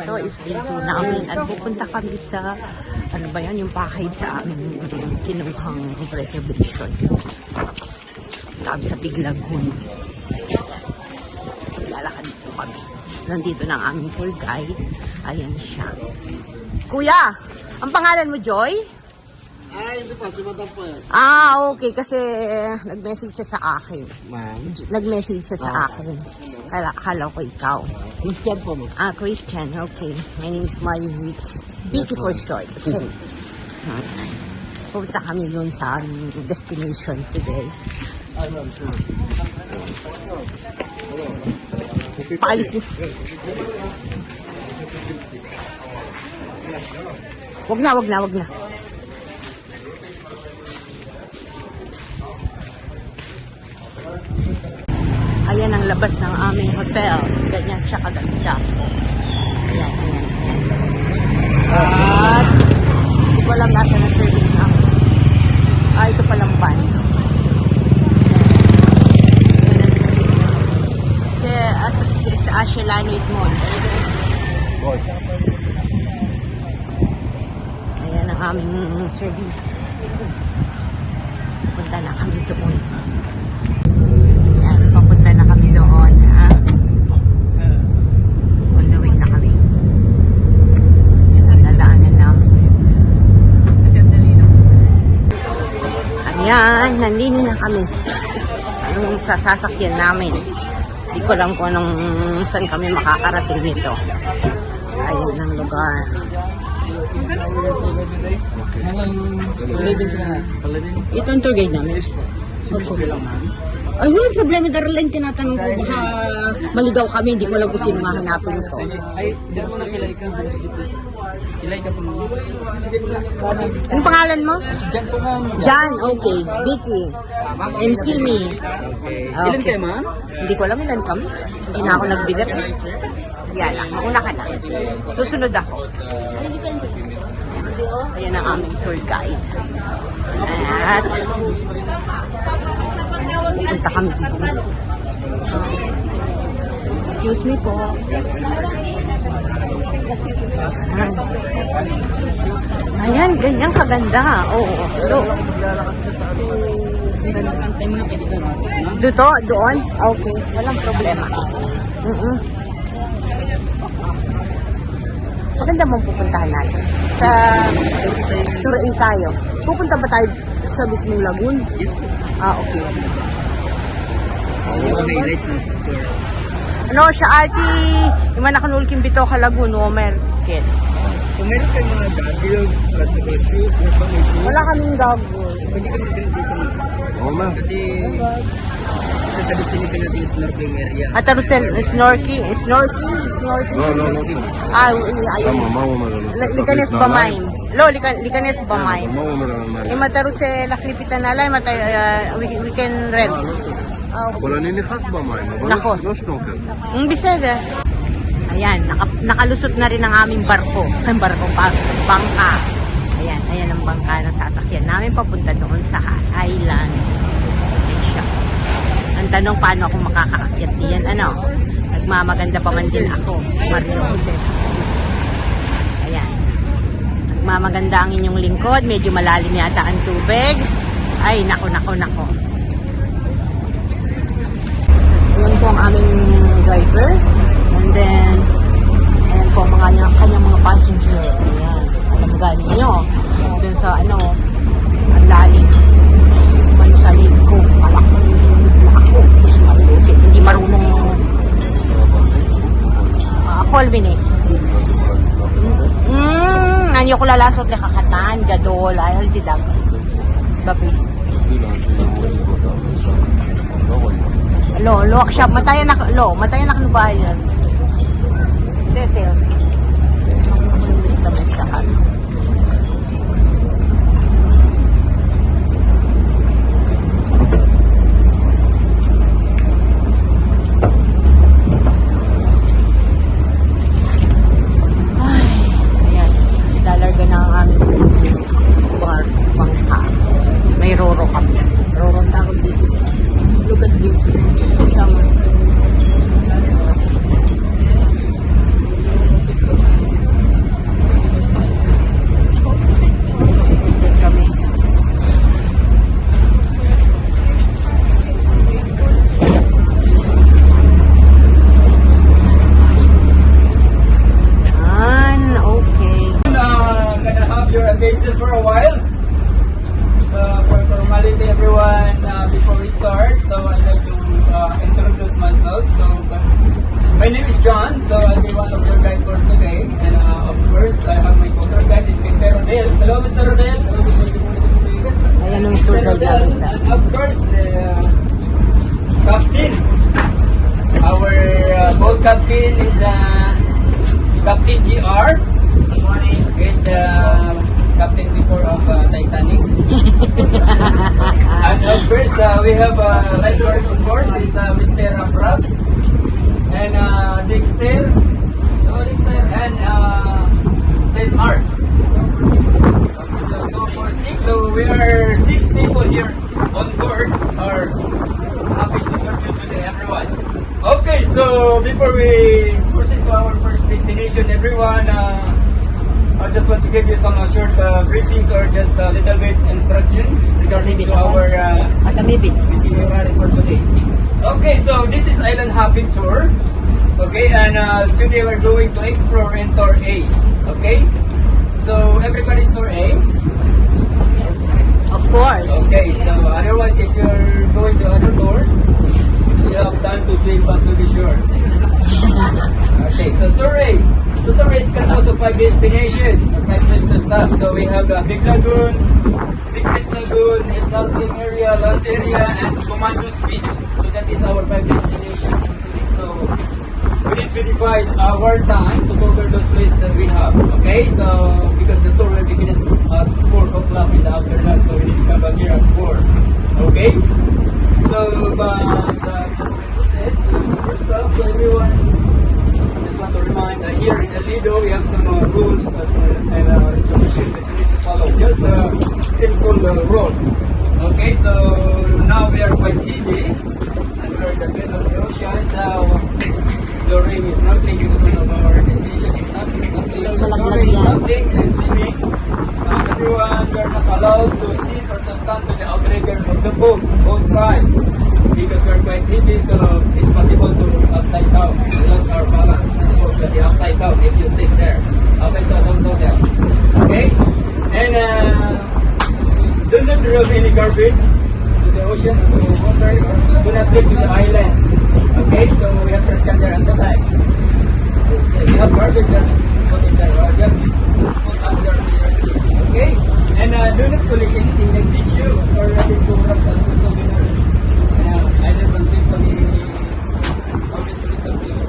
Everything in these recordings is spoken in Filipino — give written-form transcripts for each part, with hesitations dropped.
Ito is day 2 namin at pupunta kami sa, ano ba yan, yung package sa aming kinuhang reservation. Tapos sa Piglagun. Lalakad po kami. Nandito na ang aming tour guide. Ayan siya. Kuya, ang pangalan mo, Joy? Ay, hindi pa. Si Madam po yan. Ah, okay. Kasi nag-message siya sa akin. Ma'am? Nag-message siya sa akin. Akala ko ikaw. Christian po, ma'am. Ah, Christian. Okay. My name is Marie Vicky. Vicky for short. Okay. Pupunta kami dun sa aming destination today. Ay, ma'am. Sure. Paalis niyo. Wag na, wag na, wag na. Ayan ang labas ng aming hotel. Ganyan siya kaganda. Ayan, ayan, ayan. At, hindi ko alam nasa ng service na. Ah, ito palang van. Ayan ang service na. Sa Ashelanoid Mall. Ayan ang aming service. Punta na kami doon. Ayan, papunta na kami doon. Ha? On the way na kami. Ayan ang dadaanan namin. Ayan, nandito na kami. Anong sasakyan namin? Hindi ko alam kung anong saan kami makakarating nito. Ayun ang lugar. Ito ang tour guide namin. Ay, walang problema. Darlene, tinatanong ko baka maligaw kami. Hindi ko alam kung sino mahanapin ko. Ay, hindi mo na kilay ka. Kilay ka po mo. Ang pangalan mo? Si Jan po, ma'am. Jan, okay. Vicky. And Simi. Ilan kayo, ma'am? Hindi ko alam ilan kami. Hindi na ako nagbigat. Yan lang. Mauna ka na. Susunod ako. Ayan ang aming tour guide. At punta kami dito. Excuse me po. Ayan, ganyan kaganda. Oo. Look. Antay mo na kayo dito sa no? Dito? Doon? Okay. Walang problema. Maganda mong pupuntahan natin. Sa Tour A tayo. Pupunta ba tayo sa mismong lagoon? Yes po. Ah, okay. May lights na tour. Ano, siya ati, yung mga nakanulking bito ka lagoon, Omer. Kit. So, meron kayo mga goggles at saka shoes. May shoes. Wala kaming gagawin. Pwede ka mag-print dito, ma'am. Oo, ma'am. Kasi isa sa destination natin is snorkeling area. At ano sa snorkeling? Snorkeling? Snorkeling? No. Ah, ayun. Likanes ba main? Lo, likanes ba main? Yung matarot sa laklipitan nalay, we can rent. Wala ninikas ba, ma'am? Nako. No snorkel. Bisaya. Ayan, nakalusot na rin ang aming barko. Ang barko, bangka. Ayan, ayan ang bangka ng sasakyan namin papunta doon sa island. Ayan siya. Ang tanong, paano ako makakaakyat diyan? Ano? Nagmamaganda pa man din ako. Mario Jose. Ayan. Nagmamaganda ang inyong lingkod. Medyo malalim yata ang tubig. Ay, nako. Ayan po ang aming driver. And then, ayan po ang kanyang mga passenger. Ayan. Alam mo galing nyo. Doon sa ano, ang lalim. Ano sa lingko. Ako. Tapos malusin. Hindi marunong Colbine. Nanyo ko lalasot na kakatan. Gadol. Ayol di dag. Babis. Lo, workshop. Matayan na kanubayan. Sales. Gusto mo siya ka. Lalarga na ang aming bangka. May roro kami. Roro ang tawag dito. Look at this. Siya Rodel. Hello, Mr. Rodel. Ayan yung tour guide namin sa. And of course, the captain. Our boat captain is Captain GR. Good morning. He's the captain before of Titanic. And of course, we have lifeguard on board. Is Mr. Abrab and Dexter. So Dexter and Denmark. So go for 6. So we are 6 people here on board. Are happy to serve you today, everyone. Okay, so before we proceed to our first destination, everyone, I just want to give you some short briefings or just a little bit instruction regarding to our itinerary for today. Okay, so this is Island Hopping Tour. Okay, and today we're going to explore in Tour A. Okay, so everybody's Tour A. Of course. Okay, so otherwise if you're going to other tours, you have time to swim but to be sure. Okay, so Tour A. So Tour A can also 5 destinations, 5 places to stop. So we have Big Lagoon, Secret Lagoon, snorkeling area, lunch area, and Commandos Beach. So that is our 5 destinations. So we need to divide our time to cover those places that we have. Okay, so because the tour will begin at 4 o'clock in the afternoon, so we need to come back here at 4. Okay, so that's it. First up, so everyone, I just want to remind that here in El Nido we have some rules and information that you need to follow. Just simple rules. Okay, so now we are quite heavy and we're in the middle of the ocean. So Jory is snorkeling because one of our destination is snorkeling. So Jory is snorkeling and swimming. Everyone, we are not allowed to sit or to stand to the outrigger of the boat, both sides. Because we're quite heavy, so it's possible to upside down. We lost our balance and go to the upside down if you sit there. Okay, so don't go there. Okay? And do not drop any garbage to the ocean or to the water, or do not take to the island. Okay, so we have to stand there at the back. So if you have garbage, just put it there, or just put under your seat. Okay? And do not collect anything like tissues or other programs as souvenirs. I know some people always collect something like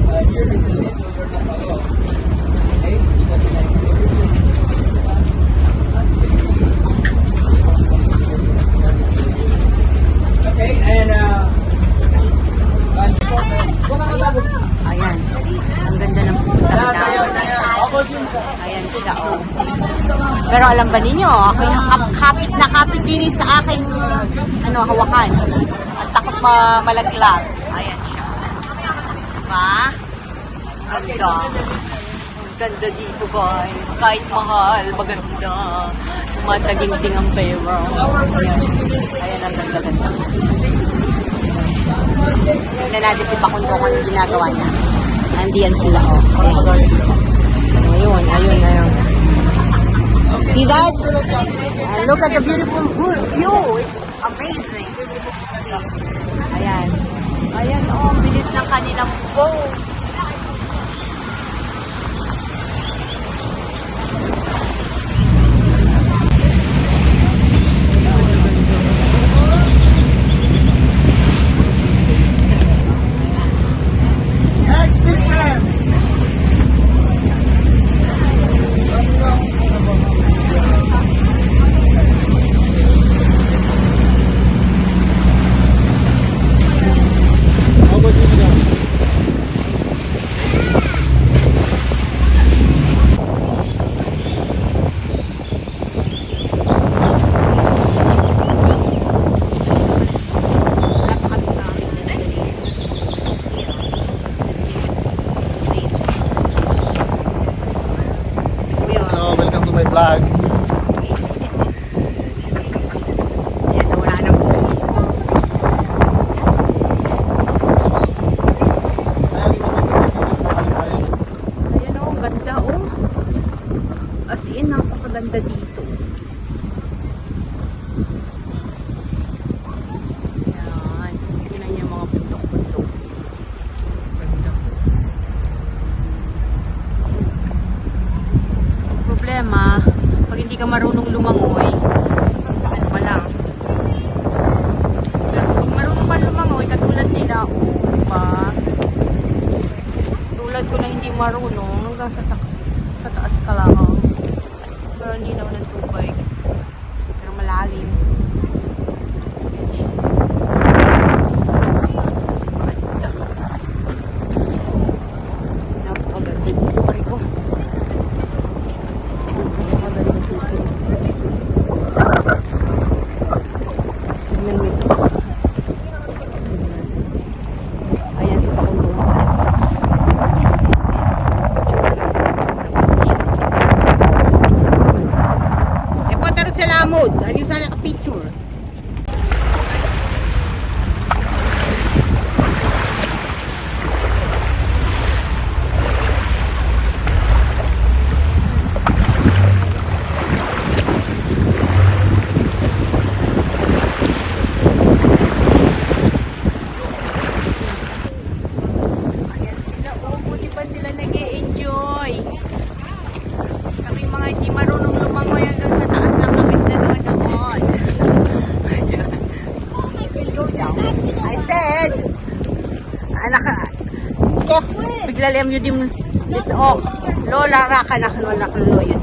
but here in the Lido, you're not allowed. Okay? Because like okay, and Ayan. Ang ganda ng pupunta namin. Ayan siya, oh. Pero alam ba ninyo, ako yung kapit din sa aking hawakan. At takot malaglag. Ayan siya. Diba? Ganda. Ang ganda dito, guys. Kahit mahal, maganda. Mataginting ang pera. Ayan, ang ganda-ganda. Tignan natin si Pakundo kung anong ginagawa niya. Nandiyan sila, oh. Ayun. Ayun. See that? And look at the beautiful view. It's amazing. Ayan. Ayan, oh. Bilis ng kanilang boat. Vlog. Ayan, wala na po. Ayan, oh, ganda, oh. As in, napakaganda dito. Ayan, tingnan niyo yung mga bundok-bundok. Ganda. ka marunong lumangoy, hanggang saan pa lang. Pero pag marunong ka lumangoy, katulad nila, tulad ko na hindi marunong, hanggang sa taas ka lang. Pero hindi naman ng tubig. Pero malalim. Kasi maganda. Kasi napakaganda dito kayo ko. Napakaganda dito. Tignan mo ito. Ayan sa pakulungan. Salamod. Ano yung sana ka-picture? Ayan sila. Buti pa sila nag-e-enjoy. Kami mga hindi marunong lumangoy hanggang sa taas lang kami nanonood. I said, anak, Kef, bigla lem yun din dito. Lola, raka na kanwala kan loyot.